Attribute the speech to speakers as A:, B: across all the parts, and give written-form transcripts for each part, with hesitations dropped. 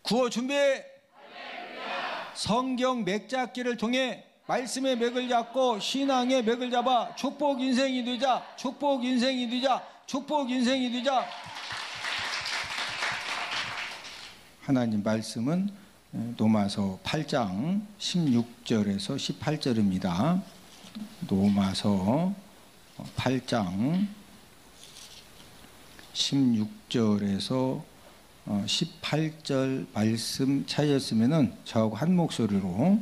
A: 구호 준비! 성경 맥잡기를 통해 말씀의 맥을 잡고 신앙의 맥을 잡아 축복 인생이 되자, 축복 인생이 되자, 축복 인생이 되자. 하나님 말씀은 로마서 8장 16절에서 18절입니다. 로마서 8장 16절에서 18절 말씀 찾았으면은 저하고 한 목소리로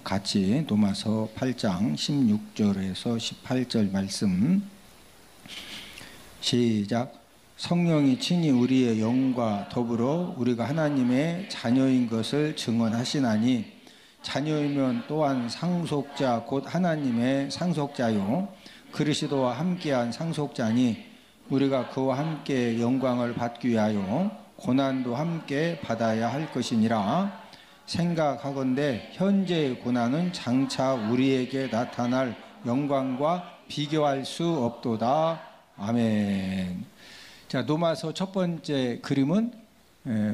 A: 같이 로마서 8장 16절에서 18절 말씀 시작. 성령이 친히 우리의 영과 더불어 우리가 하나님의 자녀인 것을 증언하시나니 자녀이면 또한 상속자 곧 하나님의 상속자요 그리스도와 함께한 상속자니 우리가 그와 함께 영광을 받기 위하여 고난도 함께 받아야 할 것이니라. 생각하건대 현재의 고난은 장차 우리에게 나타날 영광과 비교할 수 없도다. 아멘. 자, 로마서 첫 번째 그림은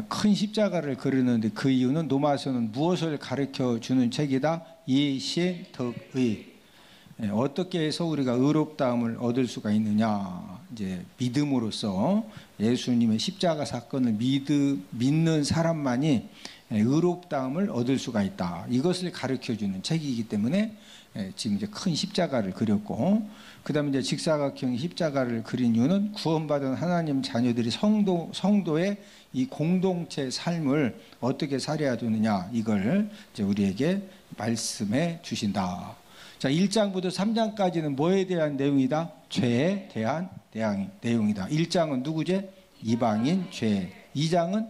A: 큰 십자가를 그리는데 그 이유는 로마서는 무엇을 가르쳐 주는 책이다? 이신덕의. 어떻게 해서 우리가 의롭다함을 얻을 수가 있느냐? 이제 믿음으로써 예수님의 십자가 사건을 믿는 사람만이 의롭다함을 얻을 수가 있다. 이것을 가르쳐 주는 책이기 때문에 지금 이제 큰 십자가를 그렸고, 그다음에 이제 직사각형 십자가를 그린 이유는 구원받은 하나님 자녀들이 성도의 이 공동체 삶을 어떻게 살아야 되느냐, 이걸 이제 우리에게 말씀해 주신다. 자, 1장부터 3장까지는 뭐에 대한 내용이다? 죄에 대한 내용이다. 1장은 누구죄? 이방인 죄. 2장은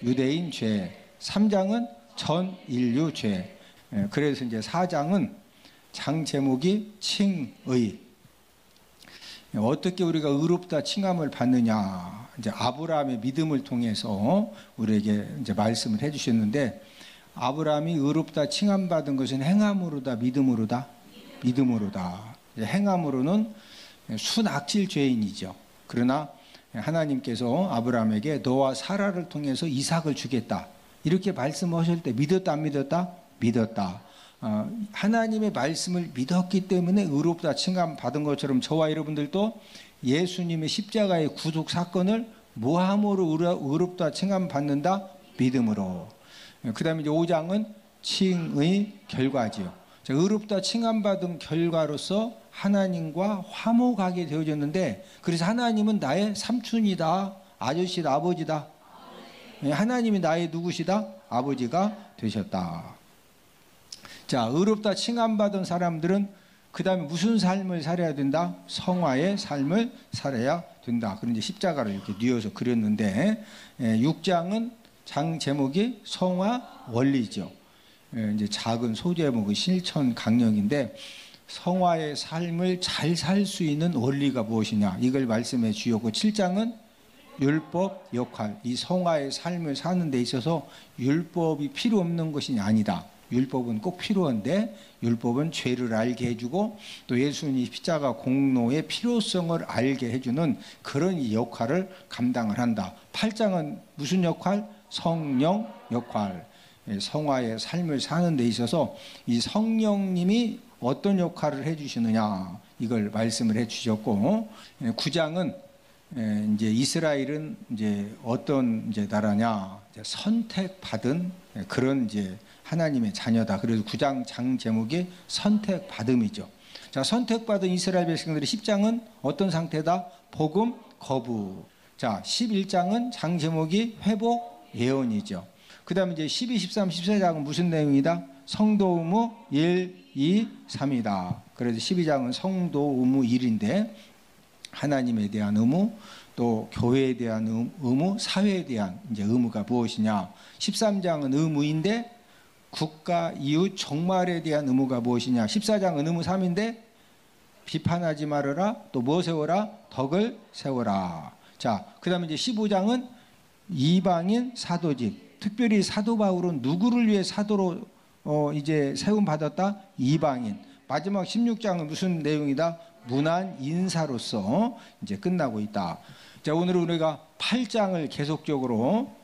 A: 유대인 죄. 3장은 전 인류 죄. 그래서 이제 4장은 장 제목이 칭의. 어떻게 우리가 의롭다 칭함을 받느냐? 이제 아브라함의 믿음을 통해서 우리에게 이제 말씀을 해 주셨는데, 아브라함이 의롭다 칭함 받은 것은 행함으로다, 믿음으로다? 믿음으로다. 행함으로는 순악질 죄인이죠. 그러나 하나님께서 아브라함에게 너와 사라를 통해서 이삭을 주겠다, 이렇게 말씀하실 때 믿었다 안 믿었다? 믿었다. 하나님의 말씀을 믿었기 때문에 의롭다 칭함 받은 것처럼 저와 여러분들도 예수님의 십자가의 구속 사건을 모함으로 의롭다 칭함 받는다? 믿음으로. 그 다음에 이제 5장은 칭의 결과지요. 의롭다 칭함받은 결과로서 하나님과 화목하게 되어졌는데, 그래서 하나님은 나의 삼촌이다, 아저씨다, 아버지다. 하나님이 나의 누구시다? 아버지가 되셨다. 자, 의롭다 칭함받은 사람들은 그 다음에 무슨 삶을 살아야 된다? 성화의 삶을 살아야 된다. 그런데 십자가를 이렇게 뉘어서 그렸는데, 6장은 장 제목이 성화 원리죠. 이제 작은 소제목의 실천 강령인데, 성화의 삶을 잘 살 수 있는 원리가 무엇이냐, 이걸 말씀해 주었고, 7장은 율법 역할. 이 성화의 삶을 사는 데 있어서 율법이 필요 없는 것이 아니다. 율법은 꼭 필요한데, 율법은 죄를 알게 해주고 또 예수님 십자가 공로의 필요성을 알게 해주는 그런 역할을 감당을 한다. 8장은 무슨 역할? 성령 역할. 성화의 삶을 사는 데 있어서 이 성령님이 어떤 역할을 해주시느냐, 이걸 말씀을 해주셨고, 9장은 이제 이스라엘은 이제 어떤 이제 나라냐, 이제 선택받은 그런 이제 하나님의 자녀다. 그래서 9장 장 제목이 선택받음이죠. 자, 선택받은 이스라엘 백성들의 10장은 어떤 상태다? 복음 거부. 자, 11장은 장 제목이 회복 예언이죠. 그 다음에 이제 12, 13, 14장은 무슨 내용이다? 성도 의무 1, 2, 3이다. 그래서 12장은 성도 의무 1인데, 하나님에 대한 의무, 또 교회에 대한 의무, 사회에 대한 이제 의무가 무엇이냐. 13장은 의무인데, 국가, 이웃, 종말에 대한 의무가 무엇이냐. 14장은 의무 3인데, 비판하지 말아라, 또 뭐 세워라? 덕을 세워라. 자, 그 다음에 이제 15장은 이방인 사도직. 특별히 사도 바울은 누구를 위해 사도로 이제 세움 받았다? 이방인. 마지막 16장은 무슨 내용이다? 문안 인사로서 이제 끝나고 있다. 자, 오늘 우리가 8장을 계속적으로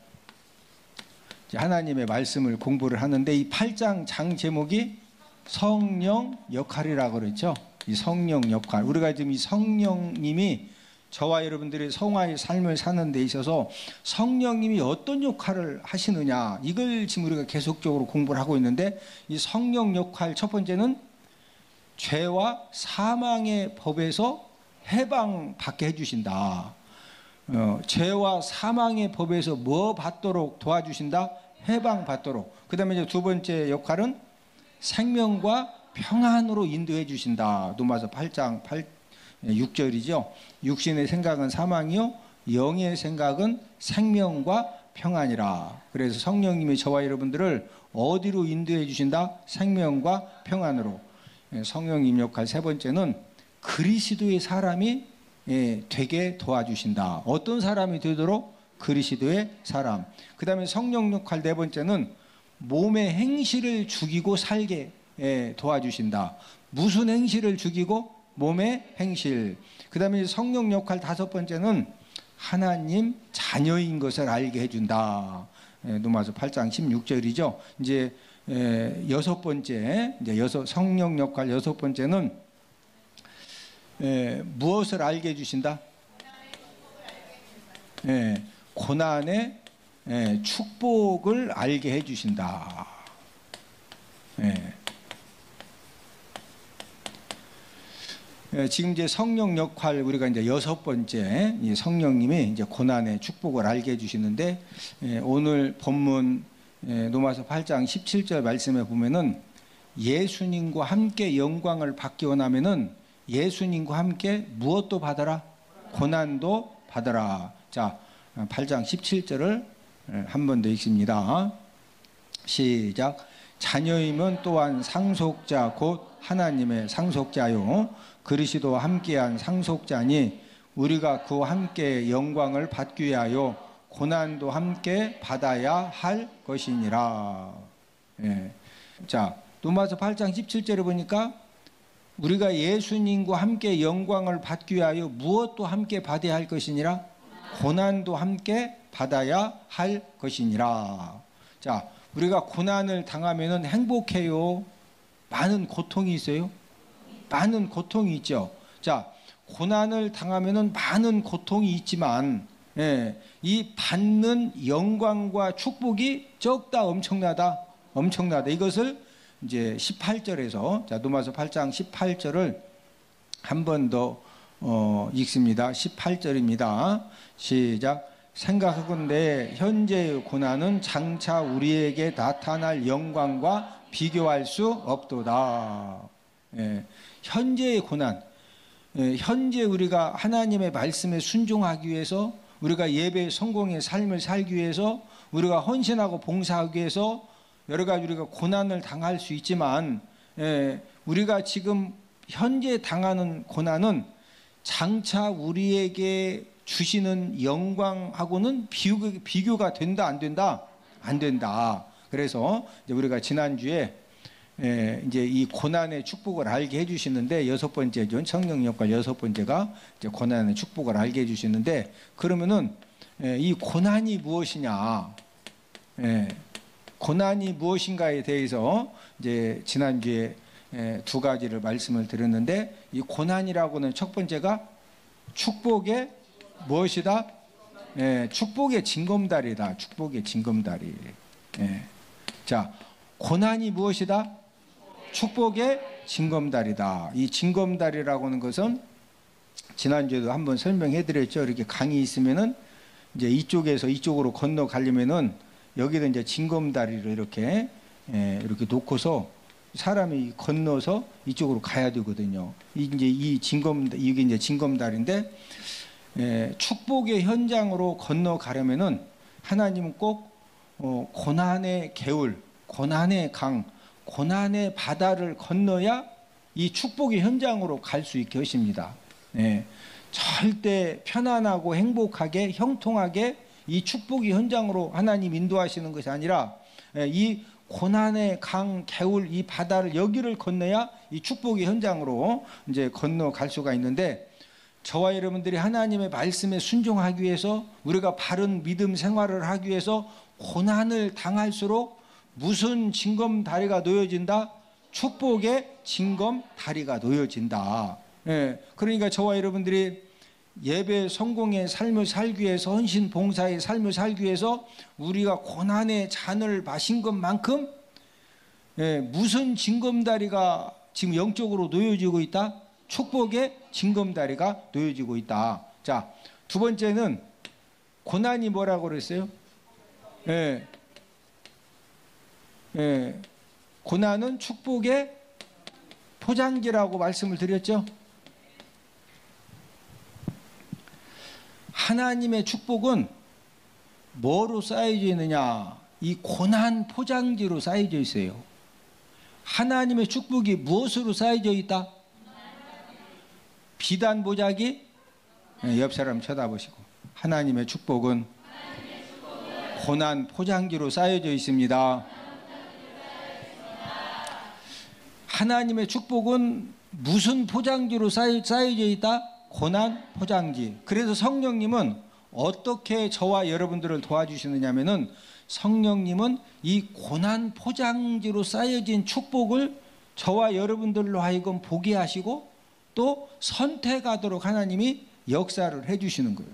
A: 하나님의 말씀을 공부를 하는데 이 8장 장 제목이 성령 역할이라고 그랬죠. 이 성령 역할. 우리가 지금 이 성령님이 저와 여러분들이 성화의 삶을 사는 데 있어서 성령님이 어떤 역할을 하시느냐, 이걸 지금 우리가 계속적으로 공부를 하고 있는데, 이 성령 역할 첫 번째는 죄와 사망의 법에서 해방받게 해주신다. 죄와 사망의 법에서 뭐 받도록 도와주신다? 해방받도록. 그 다음에 이제 두 번째 역할은 생명과 평안으로 인도해 주신다. 로마서 8장 6절이죠. 육신의 생각은 사망이요 영의 생각은 생명과 평안이라. 그래서 성령님이 저와 여러분들을 어디로 인도해 주신다? 생명과 평안으로. 성령님 역할 세 번째는 그리스도의 사람이 되게 도와주신다. 어떤 사람이 되도록? 그리스도의 사람. 그 다음에 성령 역할 네 번째는 몸의 행실을 죽이고 살게 도와주신다. 무슨 행실을 죽이고? 몸의 행실. 그 다음에 성령 역할 다섯 번째는 하나님 자녀인 것을 알게 해준다. 로마서 8장 16절이죠. 이제 여섯 번째, 이제 성령 역할 여섯 번째는 무엇을 알게 해주신다? 고난의 축복을 알게 해주신다. 지금 이제 성령 역할 우리가 이제 여섯 번째, 성령님이 이제 고난의 축복을 알게 해주시는데, 오늘 본문 로마서 8장 17절 말씀에 보면은 예수님과 함께 영광을 받기 원하면은 예수님과 함께 무엇도 받아라? 고난도 받아라. 자, 8장 17절을 한 번 더 읽습니다. 시작. 자녀이면 또한 상속자 곧 하나님의 상속자요 그리스도와 함께한 상속자니 우리가 그와 함께 영광을 받기 위하여 고난도 함께 받아야 할 것이니라. 자, 로마서 8장 17절에 보니까 우리가 예수님과 함께 영광을 받기 위하여 무엇도 함께 받아야 할 것이니라? 고난도 함께 받아야 할 것이니라. 자, 우리가 고난을 당하면은 행복해요? 많은 고통이 있어요? 많은 고통이 있죠. 자, 고난을 당하면은 많은 고통이 있지만, 이 받는 영광과 축복이 적다, 엄청나다? 엄청나다. 이것을 이제 18절에서, 자, 로마서 8장 18절을 한 번 더 읽습니다. 18절입니다. 시작. 생각하건대 현재의 고난은 장차 우리에게 나타날 영광과 비교할 수 없도다. 현재의 고난, 현재 우리가 하나님의 말씀에 순종하기 위해서, 우리가 예배 성공의 삶을 살기 위해서, 우리가 헌신하고 봉사하기 위해서 여러 가지 우리가 고난을 당할 수 있지만, 우리가 지금 현재 당하는 고난은 장차 우리에게 주시는 영광하고는 비교가 된다, 안 된다? 안 된다. 그래서 이제 우리가 지난주에 이제 이 고난의 축복을 알게 해주시는데, 여섯 번째죠. 성령 역할 여섯 번째가 이제 고난의 축복을 알게 해주시는데, 그러면은 이 고난이 무엇이냐? 고난이 무엇인가에 대해서 이제 지난주에 두 가지를 말씀을 드렸는데, 이 고난이라고는 첫 번째가 축복의 무엇이다? 축복의 징검다리다. 축복의 징검다리. 자, 고난이 무엇이다? 축복의 징검다리다. 이 징검다리라고 하는 것은 지난주에도 한번 설명해 드렸죠. 이렇게 강이 있으면은 이제 이쪽에서 이쪽으로 건너가려면은 여기다 이제 징검다리를 이렇게 놓고서 사람이 건너서 이쪽으로 가야 되거든요. 이게 이제 징검다리인데, 축복의 현장으로 건너가려면은 하나님은 꼭 고난의 개울, 고난의 강, 고난의 바다를 건너야 이 축복의 현장으로 갈 수 있게 하십니다. 절대 편안하고 행복하게 형통하게 이 축복의 현장으로 하나님 인도하시는 것이 아니라, 이 고난의 강, 개울, 이 바다를 여기를 건너야 이 축복의 현장으로 이제 건너갈 수가 있는데, 저와 여러분들이 하나님의 말씀에 순종하기 위해서, 우리가 바른 믿음 생활을 하기 위해서 고난을 당할수록 무슨 징검다리가 놓여진다? 축복의 징검다리가 놓여진다. 예, 그러니까 저와 여러분들이 예배 성공의 삶을 살기 위해서, 헌신 봉사의 삶을 살기 위해서 우리가 고난의 잔을 마신 것만큼 무슨 징검다리가 지금 영적으로 놓여지고 있다? 축복의 징검다리가 놓여지고 있다. 자, 두 번째는 고난이 뭐라고 그랬어요? 고난은 축복의 포장지라고 말씀을 드렸죠. 하나님의 축복은 뭐로 쌓여져 있느냐? 이 고난 포장지로 쌓여져 있어요. 하나님의 축복이 무엇으로 쌓여져 있다? 비단 보자기? 옆 사람 쳐다보시고. 하나님의 축복은 고난 포장지로 쌓여져 있습니다. 하나님의 축복은 무슨 포장지로 쌓여져 있다? 고난 포장지. 그래서 성령님은 어떻게 저와 여러분들을 도와주시느냐면은, 성령님은 이 고난 포장지로 쌓여진 축복을 저와 여러분들로 하여금 보게 하시고 또 선택하도록 하나님이 역사를 해주시는 거예요.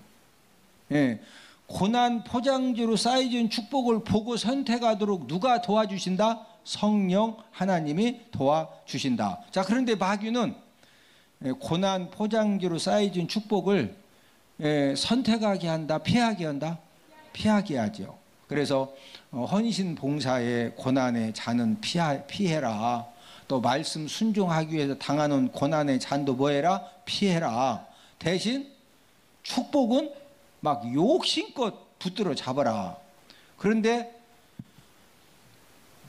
A: 예, 고난 포장지로 쌓여진 축복을 보고 선택하도록 누가 도와주신다? 성령 하나님이 도와주신다. 자, 그런데 마귀는 고난 포장지로 쌓여진 축복을 선택하게 한다? 피하게 한다? 피하게 하죠. 그래서 헌신 봉사의 고난의 잔은 피해라. 또 말씀 순종하기 위해서 당하는 고난의 잔도 뭐해라? 피해라. 대신 축복은 막 욕심껏 붙들어 잡아라. 그런데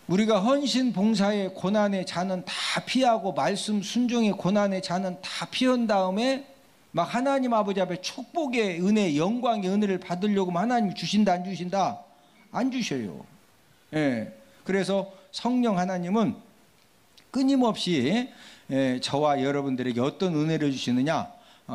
A: 우리가 헌신 봉사의 고난의 잔은 다 피하고 말씀 순종의 고난의 잔은 다 피한 다음에 막 하나님 아버지 앞에 축복의 은혜, 영광의 은혜를 받으려고 하나님이 주신다 안 주신다? 안 주셔요. 예. 그래서 성령 하나님은 끊임없이 저와 여러분들에게 어떤 은혜를 주시느냐?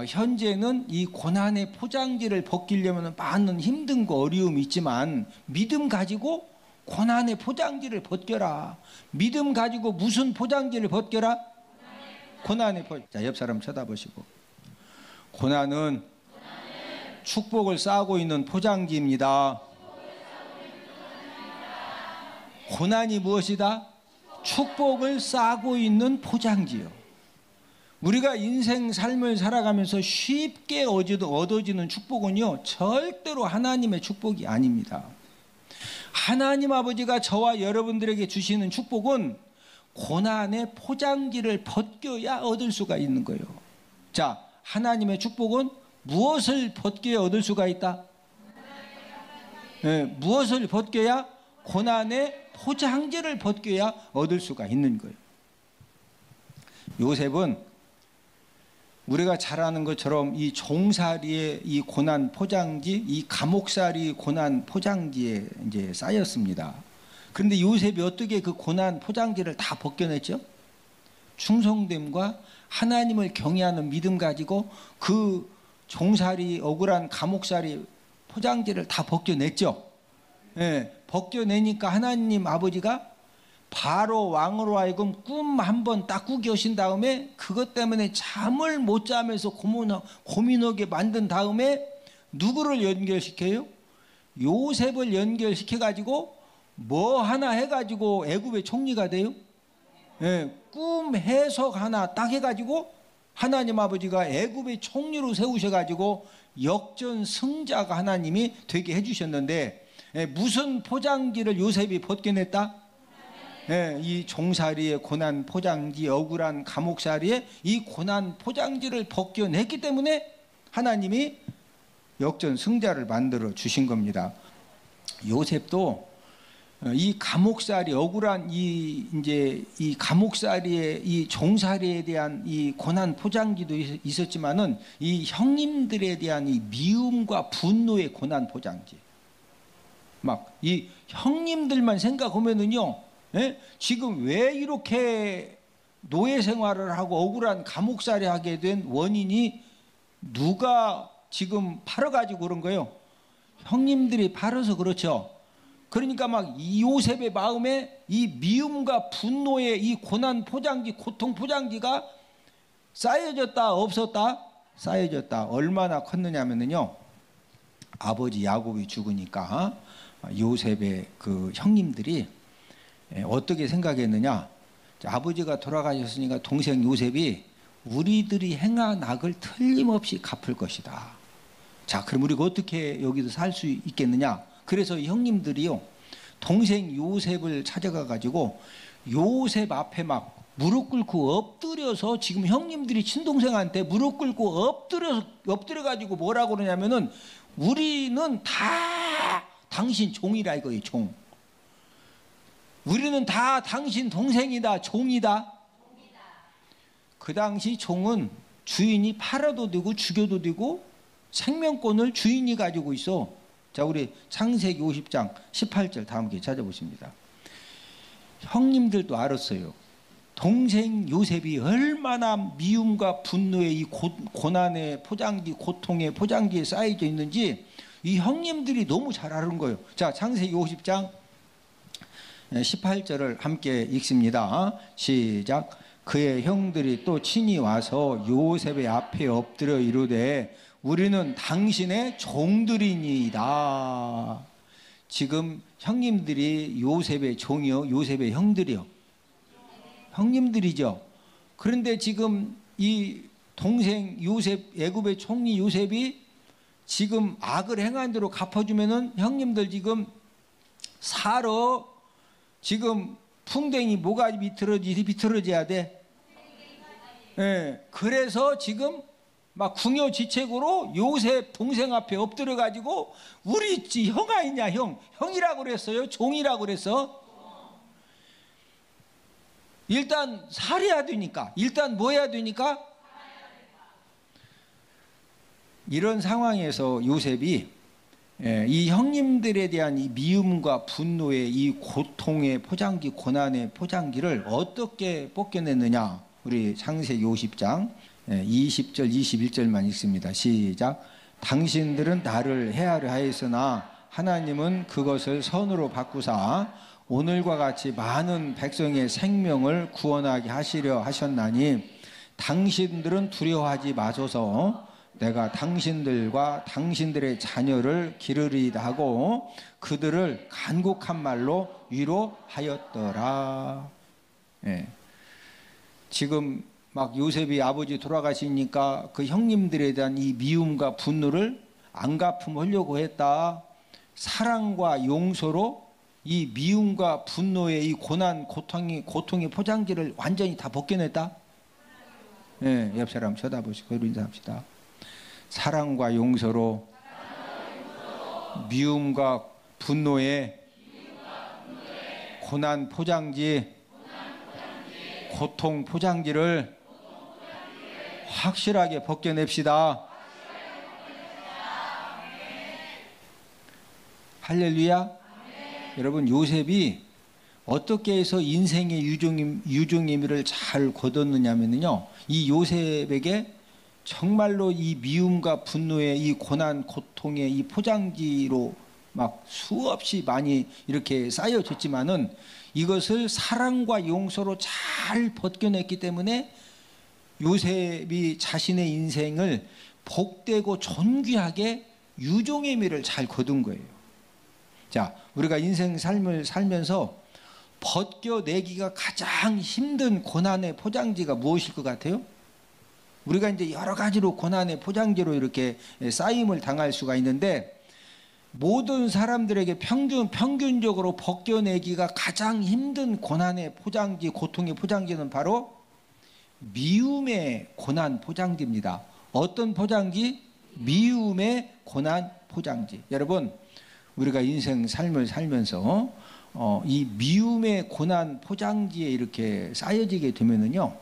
A: 현재는 이 고난의 포장지를 벗기려면 많은 힘든 거 어려움이 있지만, 믿음 가지고 고난의 포장지를 벗겨라. 믿음 가지고 무슨 포장지를 벗겨라? 고난의 포장지. 자, 옆 사람 쳐다보시고. 고난은 축복을 쌓고 있는 포장지입니다. 고난이 무엇이다? 축복을 쌓고 있는 포장지요. 우리가 인생 삶을 살아가면서 쉽게 얻어지는 축복은요, 절대로 하나님의 축복이 아닙니다. 하나님 아버지가 저와 여러분들에게 주시는 축복은 고난의 포장지를 벗겨야 얻을 수가 있는 거예요. 자, 하나님의 축복은 무엇을 벗겨야 얻을 수가 있다? 무엇을 벗겨야? 고난의 포장지를 벗겨야 얻을 수가 있는 거예요. 요셉은 우리가 잘 아는 것처럼 이 종살이의 이 고난 포장지, 이 감옥살이 고난 포장지에 이제 쌓였습니다. 그런데 요셉이 어떻게 그 고난 포장지를 다 벗겨냈죠? 충성됨과 하나님을 경외하는 믿음 가지고 그 종살이, 억울한 감옥살이 포장지를 다 벗겨냈죠. 벗겨내니까 하나님 아버지가 바로 왕으로 하여금 꿈 한번 딱 꾸게 하신 다음에 그것 때문에 잠을 못 자면서 고민하게 만든 다음에 누구를 연결시켜요? 요셉을 연결시켜 가지고 뭐 하나 해가지고 애굽의 총리가 돼요? 꿈 해석 하나 딱 해가지고 하나님 아버지가 애굽의 총리로 세우셔가지고 역전승자가 하나님이 되게 해주셨는데, 무슨 포장지를 요셉이 벗겨냈다? 이 종살이의 고난 포장지, 억울한 감옥살이의 이 고난 포장지를 벗겨냈기 때문에 하나님이 역전승자를 만들어 주신 겁니다. 요셉도 이 감옥살이, 억울한 이 감옥살이의 이 종살이에 대한 이 고난 포장지도 있었지만은 이 형님들에 대한 이 미움과 분노의 고난 포장지. 막 이 형님들만 생각하면은요, 지금 왜 이렇게 노예 생활을 하고 억울한 감옥살이 하게 된 원인이 누가 지금 팔아가지고 그런 거예요? 형님들이 팔아서 그렇죠. 그러니까 막 이 요셉의 마음에 이 미움과 분노의 이 고난 포장지, 고통 포장지가 쌓여졌다, 없었다? 쌓여졌다. 얼마나 컸느냐면요, 아버지 야곱이 죽으니까 요셉의 그 형님들이 어떻게 생각했느냐? 아버지가 돌아가셨으니까 동생 요셉이 우리들이 행한 악을 틀림없이 갚을 것이다. 자, 그럼 우리가 어떻게 여기서 살 수 있겠느냐? 그래서 형님들이요, 동생 요셉을 찾아가 가지고 요셉 앞에 막 무릎 꿇고 엎드려서, 지금 형님들이 친동생한테 무릎 꿇고 엎드려 가지고 뭐라고 그러냐면은, 우리는 다 당신 종이라 이거예요. 종. 우리는 다 당신 동생이다, 종이다. 그 당시 종은 주인이 팔아도 되고 죽여도 되고 생명권을 주인이 가지고 있어. 자, 우리 창세기 50장 18절 다음 기회에 찾아보십니다. 형님들도 알았어요. 동생 요셉이 얼마나 미움과 분노의 이 고난의 포장지, 고통의 포장지에 쌓여져 있는지 이 형님들이 너무 잘 아는 거예요. 자, 창세기 50장 18절을 함께 읽습니다. 시작. 그의 형들이 또 친히 와서 요셉의 앞에 엎드려 이르되 우리는 당신의 종들이니이다. 지금 형님들이 요셉의 종이요, 요셉의 형들이요, 형님들이죠. 그런데 지금 이 동생 요셉, 애굽의 총리 요셉이 지금 악을 행한 대로 갚아주면은 형님들 지금 살아. 지금 풍뎅이 모가지 비틀어져야 돼. 예, 그래서 지금 막 궁여지책으로 요셉 동생 앞에 엎드려 가지고 우리 형 아니냐, 형이라고 그랬어요? 종이라고 그랬어? 일단 살해야 되니까, 일단 뭐 해야 되니까? 이런 상황에서 요셉이 이 형님들에 대한 이 미움과 분노의 이 고통의 포장지, 고난의 포장지를 어떻게 벗겨냈느냐? 우리 창세기 50장 20절 21절만 읽습니다. 시작. 당신들은 나를 해하려 하였으나 하나님은 그것을 선으로 바꾸사 오늘과 같이 많은 백성의 생명을 구원하게 하시려 하셨나니 당신들은 두려워하지 마소서. 내가 당신들과 당신들의 자녀를 기르리이다 하고 그들을 간곡한 말로 위로하였더라. 예. 지금 막 요셉이 아버지 돌아가시니까 그 형님들에 대한 이 미움과 분노를 안 갚으려고 했다. 사랑과 용서로 이 미움과 분노의 이 고난, 고통의 포장지를 완전히 다 벗겨냈다. 예, 옆 사람 쳐다보시고 인사합시다. 사랑과 용서로 미움과 분노의 고난 포장지, 고통 포장지를 확실하게 벗겨냅시다. 할렐루야. 여러분, 요셉이 어떻게 해서 인생의 유종의미를 잘 거뒀느냐면요, 이 요셉에게 정말로 이 미움과 분노의 이 고난, 고통의 이 포장지로 막 수없이 많이 이렇게 쌓여졌지만은 이것을 사랑과 용서로 잘 벗겨냈기 때문에 요셉이 자신의 인생을 복되고 존귀하게 유종의 의미를 잘 거둔 거예요. 자, 우리가 인생 삶을 살면서 벗겨내기가 가장 힘든 고난의 포장지가 무엇일 것 같아요? 우리가 이제 여러 가지로 고난의 포장지로 이렇게 쌓임을 당할 수가 있는데, 모든 사람들에게 평균적으로 벗겨내기가 가장 힘든 고난의 포장지, 고통의 포장지는 바로 미움의 고난 포장지입니다. 어떤 포장지? 미움의 고난 포장지. 여러분, 우리가 인생 삶을 살면서 이 미움의 고난 포장지에 이렇게 쌓여지게 되면은요,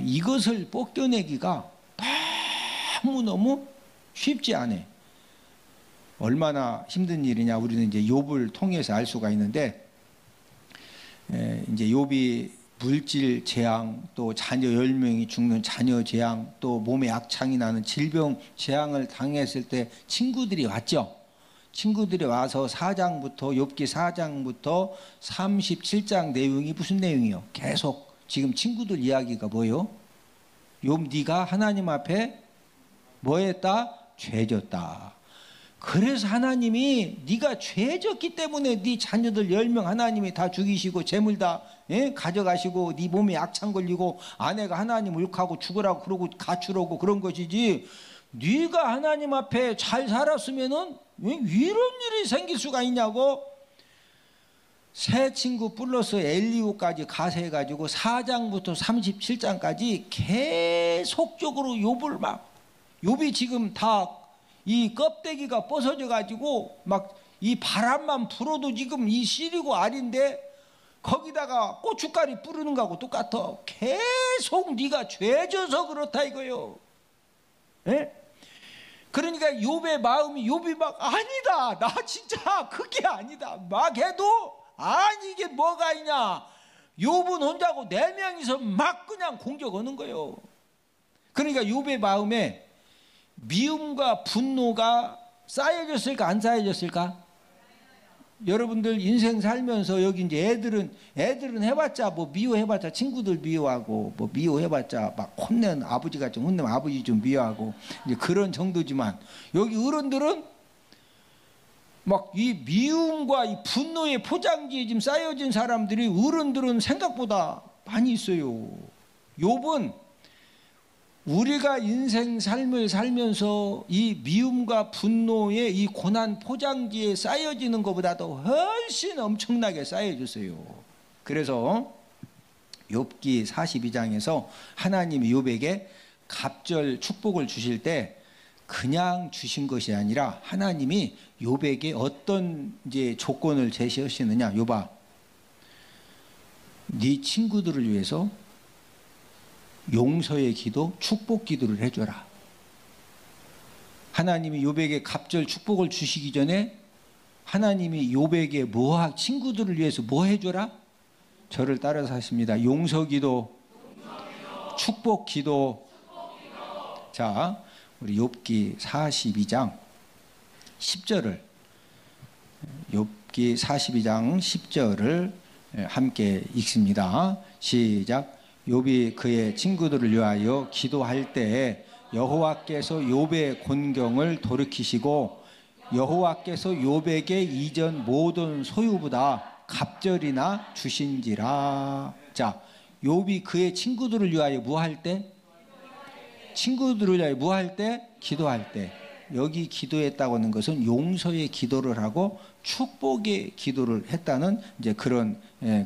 A: 이것을 벗겨내기가 너무너무 쉽지 않아요. 얼마나 힘든 일이냐, 우리는 이제 욥을 통해서 알 수가 있는데, 이제 욥이 물질 재앙, 또 자녀 10명이 죽는 자녀 재앙, 또 몸에 악창이 나는 질병 재앙을 당했을 때 친구들이 왔죠. 친구들이 와서 4장부터 욥기 4장부터 37장 내용이 무슨 내용이요? 계속 지금 친구들 이야기가 뭐요? 욥 네가 하나님 앞에 뭐 했다? 죄졌다. 그래서 하나님이 네가 죄졌기 때문에 네 자녀들 10명 하나님이 다 죽이시고 재물 다 가져가시고 네 몸에 악창 걸리고 아내가 하나님을 욕하고 죽으라고 그러고 가출하고 그런 것이지, 네가 하나님 앞에 잘 살았으면은 왜 이런 일이 생길 수가 있냐고. 새 친구 플러스 엘리후까지 가세해가지고 4장부터 37장까지 계속적으로 욥을 막, 욥이 지금 다 이 껍데기가 벗어져 가지고 막 이 바람만 불어도 지금 이 씨리고 알인데 거기다가 고춧가루 뿌리는 거하고 똑같아. 계속 네가 죄져서 그렇다 이거요. 예? 그러니까 욥의 마음이, 욥이 막 아니다, 나 진짜 그게 아니다 막 해도, 아니 이게 뭐가 있냐, 욥은 혼자고 4명이서 막 그냥 공격하는 거예요. 그러니까 욥의 마음에 미움과 분노가 쌓여졌을까 안 쌓여졌을까? 여러분들 인생 살면서 여기 이제 애들은 해봤자 뭐 미워해봤자 친구들 미워하고, 뭐 미워해봤자 막 혼내는 아버지가 좀 혼내면 아버지 좀 미워하고 이제 그런 정도지만, 여기 어른들은 막 이 미움과 이 분노의 포장지에 지금 쌓여진 사람들이, 어른들은 생각보다 많이 있어요. 욥은 우리가 인생 삶을 살면서 이 미움과 분노의 이 고난 포장지에 쌓여지는 것보다도 훨씬 엄청나게 쌓여졌어요. 그래서 욥기 42장에서 하나님이 욥에게 갑절 축복을 주실 때 그냥 주신 것이 아니라 하나님이 욥에게 어떤 이제 조건을 제시하시느냐. 욥아, 네 친구들을 위해서 용서의 기도, 축복 기도를 해줘라. 하나님이 욥에게 갑절 축복을 주시기 전에 하나님이 욥에게 친구들을 위해서 뭐 해줘라? 저를 따라서 하십니다. 용서 기도, 축복 기도. 자, 우리 욥기 42장 10절을, 욥기 42장 10절을 함께 읽습니다. 시작. 욥이 그의 친구들을 위하여 기도할 때에 여호와께서 욥의 곤경을 돌이키시고 여호와께서 욥에게 이전 모든 소유보다 갑절이나 주신지라. 자, 욥이 그의 친구들을 위하여 뭐 할 때? 친구들을 위하여 뭐 할 때? 기도할 때. 여기 기도했다고 하는 것은 용서의 기도를 하고 축복의 기도를 했다는 이제 그런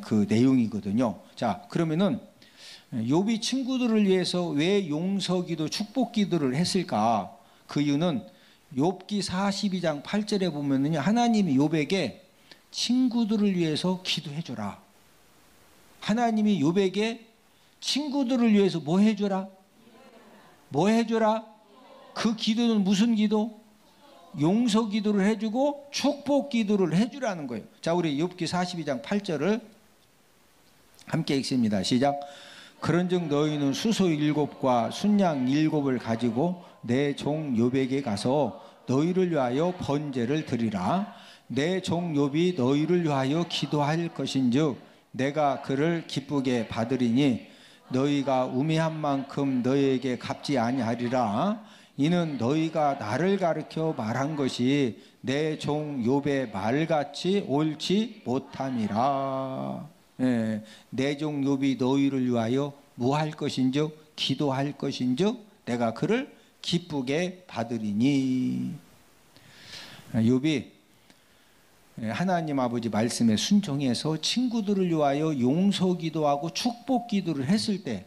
A: 그 내용이거든요. 자, 그러면은 욥이 친구들을 위해서 왜 용서기도 축복기도를 했을까? 그 이유는 욥기 42장 8절에 보면은요, 하나님이 욥에게 친구들을 위해서 기도해줘라. 하나님이 욥에게 친구들을 위해서 뭐 해줘라? 뭐 해줘라? 그 기도는 무슨 기도? 용서기도를 해주고 축복기도를 해주라는 거예요. 자, 우리 욥기 42장 8절을 함께 읽습니다. 시작. 그런즉 너희는 수소 7과 순양 7을 가지고 내 종 욥에게 가서 너희를 위하여 번제를 드리라. 내 종 욥이 너희를 위하여 기도할 것인즉 내가 그를 기쁘게 받으리니 너희가 우매한 만큼 너희에게 갚지 아니하리라. 이는 너희가 나를 가르쳐 말한 것이 내 종 욥의 말같이 옳지 못함이라. 예, 내 종 욥이 너희를 위하여 무할 것인즉 기도할 것인즉 내가 그를 기쁘게 받으리니. 욥이 하나님 아버지 말씀에 순종해서 친구들을 위하여 용서 기도하고 축복 기도를 했을 때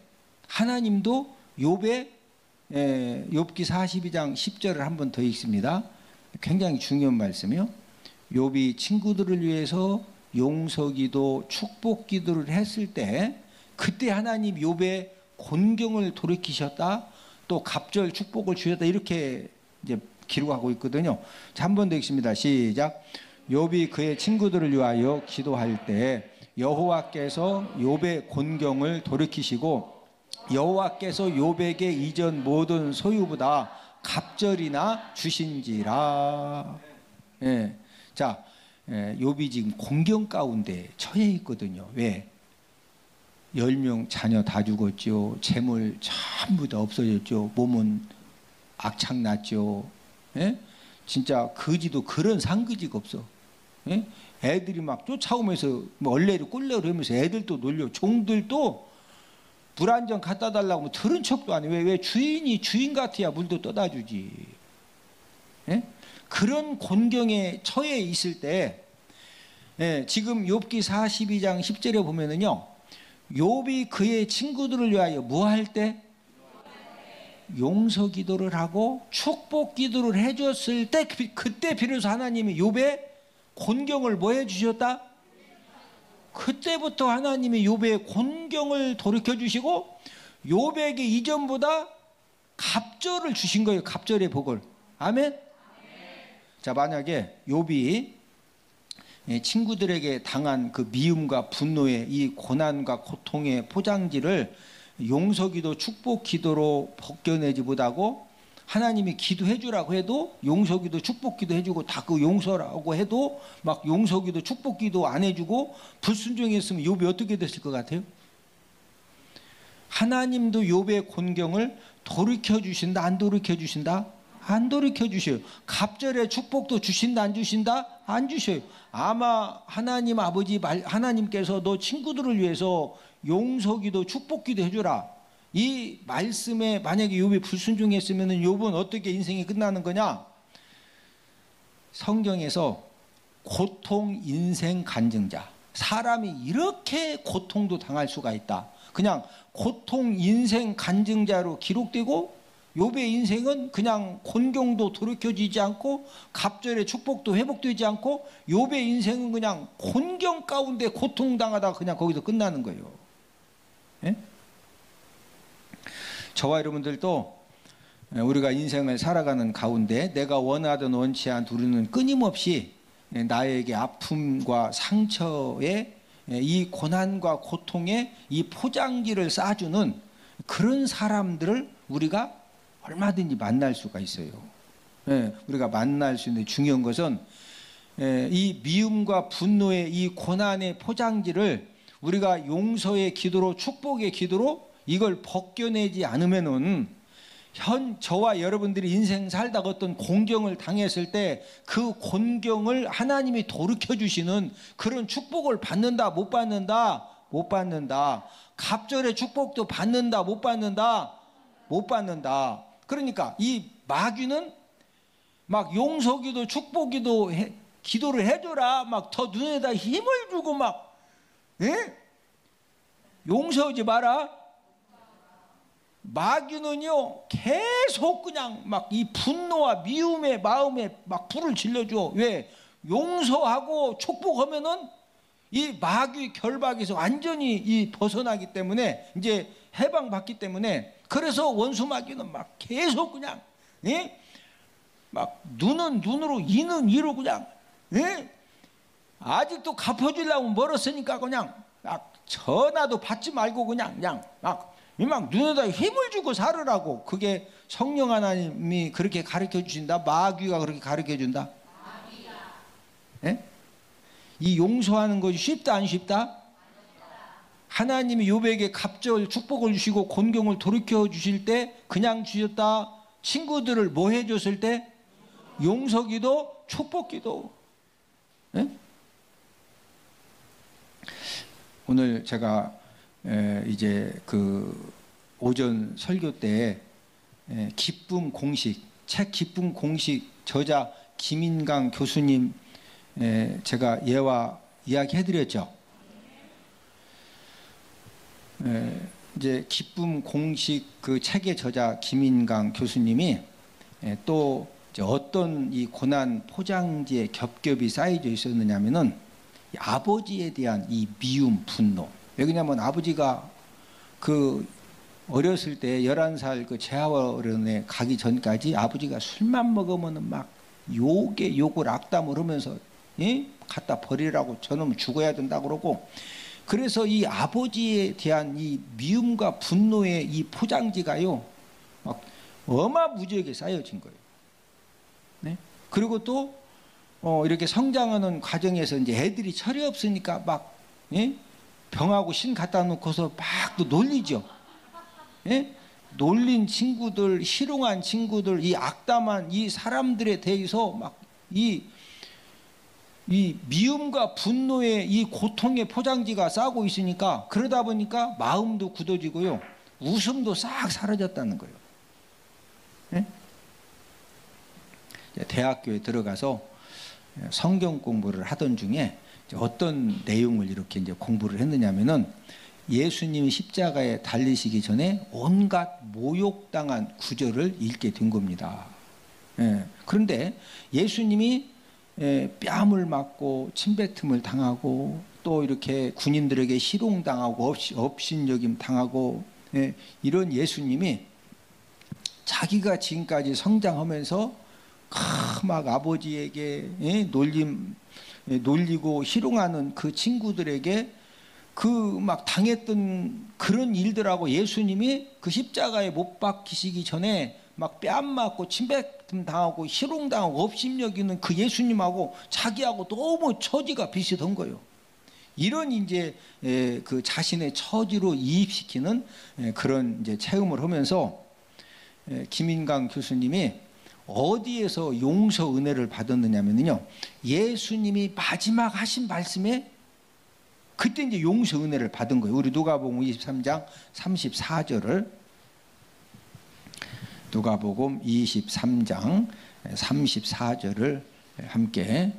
A: 하나님도 욥의 욥기 42장 10절을 한 번 더 읽습니다. 굉장히 중요한 말씀이요. 욥이 친구들을 위해서 용서기도 축복기도를 했을 때 그때 하나님 욥의 곤경을 돌이키셨다, 또 갑절 축복을 주셨다, 이렇게 이제 기록하고 있거든요. 자, 한 번 더 읽습니다. 시작. 욥이 그의 친구들을 위하여 기도할 때 여호와께서 욥의 곤경을 돌이키시고 여호와께서 욥에게 이전 모든 소유보다 갑절이나 주신지라. 예. 자, 욥이 지금 곤경 가운데 처해 있거든요. 왜? 10명 자녀 다 죽었죠. 재물 전부 다 없어졌죠. 몸은 악창났죠. 예? 진짜 거지도 그런 상거지가 없어. 예? 애들이 막 쫓아오면서 뭐 얼레를 꼴레를 하면서 애들도 놀려. 종들도 물 한 잔 갖다 달라고 하면 들은 척도 안 해. 왜 주인이 주인 같아야 물도 떠다 주지. 예? 그런 곤경에 처해 있을 때, 예, 지금 욥기 42장 10절에 보면은요, 욥이 그의 친구들을 위하여 뭐 할 때? 용서 기도를 하고 축복 기도를 해줬을 때, 그때 비로소 하나님이 욥의 곤경을 뭐 해주셨다? 그때부터 하나님이 욥의 곤경을 돌이켜 주시고 욥에게 이전보다 갑절을 주신 거예요. 갑절의 복을. 아멘? 자, 만약에 욥이 친구들에게 당한 그 미움과 분노의 이 고난과 고통의 포장지를 용서기도 축복기도로 벗겨내지 못하고 하나님이 기도해 주라고 해도 용서기도 축복기도 해주고 다 그 용서라고 해도 막 용서기도 축복기도 안 해주고 불순종했으면 욥이 어떻게 됐을 것 같아요? 하나님도 욥의 곤경을 돌이켜 주신다, 안 돌이켜 주신다? 안 돌이켜 주셔요. 갑절의 축복도 주신다, 안 주신다? 안 주셔요. 아마 하나님 아버지 하나님께서 너 친구들을 위해서 용서기도 축복기도 해주라, 이 말씀에 만약에 욥이 불순종했으면 욥은 어떻게 인생이 끝나는 거냐? 성경에서 고통 인생 간증자, 사람이 이렇게 고통도 당할 수가 있다, 그냥 고통 인생 간증자로 기록되고 욥의 인생은 그냥 곤경도 돌이켜지지 않고 갑절의 축복도 회복되지 않고 욥의 인생은 그냥 곤경 가운데 고통당하다가 그냥 거기서 끝나는 거예요. 예? 저와 여러분들도 우리가 인생을 살아가는 가운데 내가 원하든 원치 않든 우리는 끊임없이 나에게 아픔과 상처에 이 고난과 고통에 이 포장지를 싸주는 그런 사람들을 우리가 얼마든지 만날 수가 있어요. 우리가 만날 수 있는 중요한 것은 이 미움과 분노의 이 고난의 포장지를 우리가 용서의 기도로 축복의 기도로 이걸 벗겨내지 않으면은 저와 여러분들이 인생 살다가 어떤 곤경을 당했을 때 그 곤경을 하나님이 돌이켜 주시는 그런 축복을 받는다, 못 받는다? 못 받는다. 갑절의 축복도 받는다, 못 받는다? 못 받는다. 그러니까 이 마귀는 막 용서기도 축복기도 기도를 해줘라, 막 더 눈에다 힘을 주고 막, 예? 용서하지 마라. 마귀는요 계속 그냥 막 이 분노와 미움의 마음에 막 불을 질러줘. 왜? 용서하고 축복하면은 이 마귀 결박에서 완전히 이 벗어나기 때문에, 이제 해방받기 때문에, 그래서 원수 마귀는 막 계속 그냥, 예? 막 눈은 눈으로 이는 이로 그냥, 예? 아직도 갚아주려고 멀었으니까 그냥 막 전화도 받지 말고 그냥 막 눈에다 힘을 주고 살으라고. 그게 성령 하나님이 그렇게 가르쳐 주신다? 마귀가 그렇게 가르쳐 준다? 예? 이 용서하는 것이 쉽다, 안 쉽다? 하나님이 욥에게 갑절 축복을 주시고 곤경을 돌이켜 주실 때 그냥 주셨다? 친구들을 뭐 해줬을 때? 용서기도 축복기도. 예? 오늘 제가 이제 그 오전 설교 때 기쁨 공식, 책 기쁨 공식 저자 김인강 교수님 제가 예와 이야기해 드렸죠. 이제 기쁨 공식 그 책의 저자 김인강 교수님이 또 이제 어떤 이 고난 포장지에 겹겹이 쌓여져 있었느냐면은 아버지에 대한 이 미움, 분노. 왜냐면 아버지가 그 어렸을 때 11살 그 재활원에 가기 전까지 아버지가 술만 먹으면 막 욕을 악담을 하면서, 예? 갖다 버리라고, 저놈 죽어야 된다 그러고 그래서 이 아버지에 대한 이 미움과 분노의 이 포장지가요, 막 어마무지하게 쌓여진 거예요. 네? 그리고 또 이렇게 성장하는 과정에서 이제 애들이 철이 없으니까 막, 예? 병하고 신 갖다 놓고서 막 또 놀리죠. 예? 놀린 친구들, 희롱한 친구들, 이 악담한 이 사람들에 대해서 막 이 미움과 분노의 이 고통의 포장지가 싸고 있으니까, 그러다 보니까 마음도 굳어지고요, 웃음도 싹 사라졌다는 거예요. 네? 대학교에 들어가서 성경 공부를 하던 중에 어떤 내용을 이렇게 이제 공부를 했느냐면은, 예수님이 십자가에 달리시기 전에 온갖 모욕당한 구절을 읽게 된 겁니다. 그런데 예수님이 뺨을 맞고 침뱉음을 당하고 또 이렇게 군인들에게 희롱당하고 업신여김 당하고, 이런 예수님이 자기가 지금까지 성장하면서 막 아버지에게 놀리고 희롱하는 그 친구들에게 그 막 당했던 그런 일들하고, 예수님이 그 십자가에 못 박히시기 전에 막 뺨 맞고 침뱉음 당하고 희롱당하고 업심여기는 그 예수님하고 자기하고 너무 처지가 비슷한 거예요. 이런 이제 그 자신의 처지로 이입시키는 그런 이제 체험을 하면서, 김인강 교수님이 어디에서 용서 은혜를 받았느냐면요, 예수님이 마지막 하신 말씀에 그때 이제 용서 은혜를 받은 거예요. 우리 누가복음 23장 34절을, 누가복음 23장 34절을 함께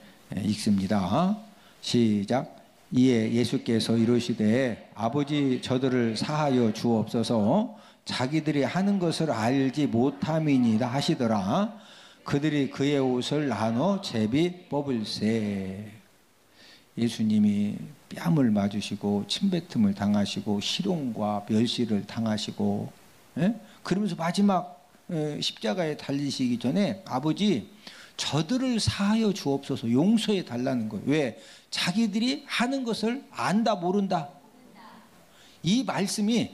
A: 읽습니다. 시작. 이에 예수께서 이르시되 아버지 저들을 사하여 주옵소서, 자기들이 하는 것을 알지 못함이니이다 하시더라. 그들이 그의 옷을 나눠 제비 뽑을세. 예수님이 뺨을 맞으시고 침뱉음을 당하시고 희롱과 멸시를 당하시고, 그러면서 마지막 십자가에 달리시기 전에 아버지 저들을 사하여 주옵소서, 용서해 달라는 거예요. 왜? 자기들이 하는 것을 안다 모른다. 이 말씀이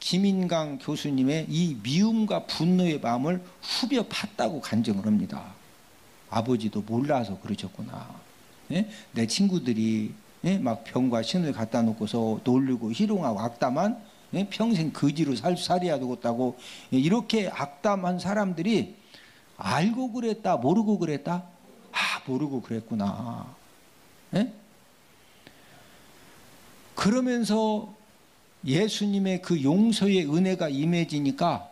A: 김인강 교수님의 이 미움과 분노의 마음을 후벼 팠다고 간증을 합니다. 아버지도 몰라서 그러셨구나. 내 친구들이 막 병과 신을 갖다 놓고서 놀리고 희롱하고 악담한, 평생 거지로 살이야 되겠다고 이렇게 악담한 사람들이 알고 그랬다 모르고 그랬다? 모르고 그랬구나. 그러면서 예수님의 그 용서의 은혜가 임해지니까,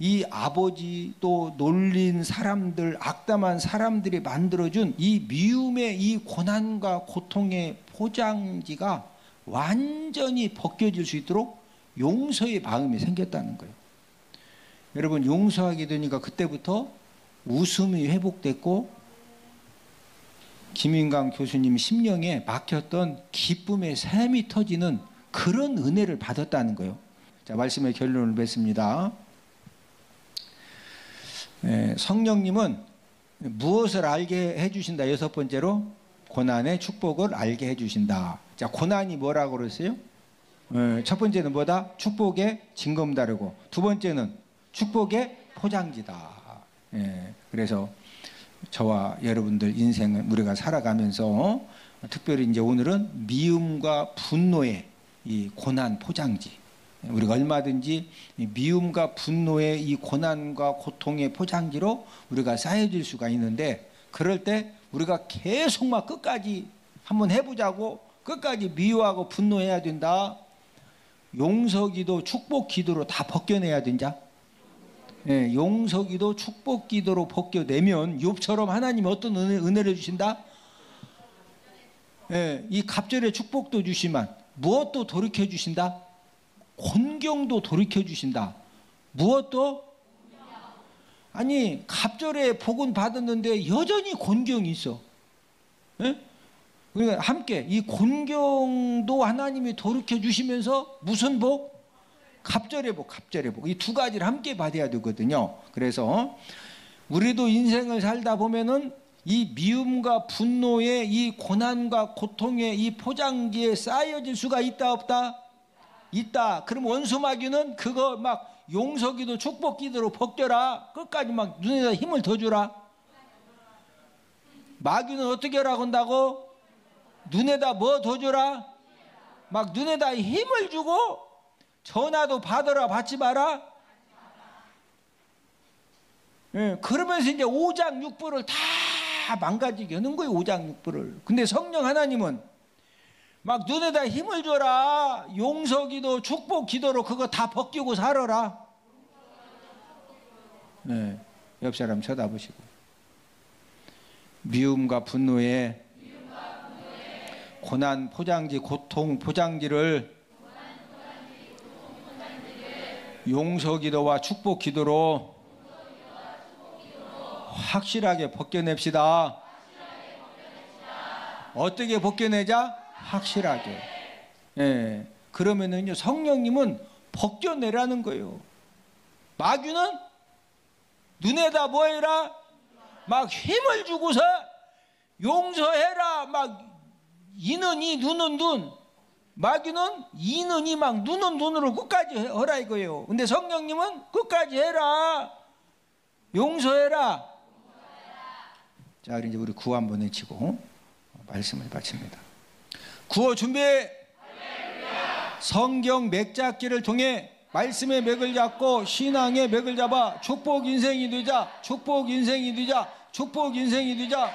A: 이 아버지 또 놀린 사람들, 악담한 사람들이 만들어준 이 미움의 이 고난과 고통의 포장지가 완전히 벗겨질 수 있도록 용서의 마음이 생겼다는 거예요. 여러분, 용서하게 되니까 그때부터 웃음이 회복됐고, 김인강 교수님 심령에 막혔던 기쁨의 샘이 터지는 그런 은혜를 받았다는 거예요. 자, 말씀의 결론을 맺습니다. 성령님은 무엇을 알게 해주신다? 6번째로 고난의 축복을 알게 해주신다. 자, 고난이 뭐라고 그랬어요? 첫 번째는 뭐다? 축복의 징검다리고, 두 번째는 축복의 포장지다. 그래서 저와 여러분들 인생을 우리가 살아가면서 특별히 이제 오늘은 미움과 분노의 이 고난 포장지, 우리가 얼마든지 미움과 분노의 이 고난과 고통의 포장지로 우리가 쌓여질 수가 있는데, 그럴 때 우리가 계속 막 끝까지 한번 해보자고 끝까지 미워하고 분노해야 된다. 용서기도 축복기도로 다 벗겨내야 된다. 용서기도 축복기도로 벗겨내면 욥처럼 하나님이 어떤 은혜를 주신다? 이 갑절의 축복도 주시만 무엇도 돌이켜 주신다? 곤경도 돌이켜 주신다. 무엇도? 아니, 갑절에 복은 받았는데 여전히 곤경이 있어. 그러니까 함께 이 곤경도 하나님이 돌이켜 주시면서 무슨 복? 갑절의 복, 갑절의 복. 이 두 가지를 함께 받아야 되거든요. 그래서 우리도 인생을 살다 보면은 이 미움과 분노의 이 고난과 고통의 이 포장지에 쌓여질 수가 있다 없다? 있다. 그럼 원수 마귀는 그거 막 용서기도 축복기도로 벗겨라. 끝까지 막 눈에다 힘을 더 주라. 마귀는 어떻게 하라고 한다고? 눈에다 뭐 더 주라? 막 눈에다 힘을 주고 전화도 받으라 받지 마라. 예, 그러면서 이제 오장육부를 다 망가지게 하는 거예요. 오장육부를. 근데 성령 하나님은 막 눈에다 힘을 줘라. 용서기도 축복기도로 그거 다 벗기고 살아라. 네, 옆 사람 쳐다보시고 미움과 분노의 고난 포장지, 고통 포장지를 용서기도와 축복기도로 확실하게 벗겨냅시다. 어떻게 벗겨내자? 확실하게. 예. 그러면은요, 성령님은 벗겨내라는 거예요. 마귀는 눈에다 뭐 해라? 막 힘을 주고서 용서해라. 막 이는 이, 눈은 눈. 마귀는 이는 이, 막 눈은 눈으로 끝까지 해라 이거예요. 근데 성령님은 끝까지 해라. 용서해라. 자, 이제 우리 구호 한번 외치고 말씀을 마칩니다. 구호 준비. 성경 맥잡기를 통해 말씀의 맥을 잡고 신앙의 맥을 잡아 축복 인생이 되자. 축복 인생이 되자. 축복 인생이 되자.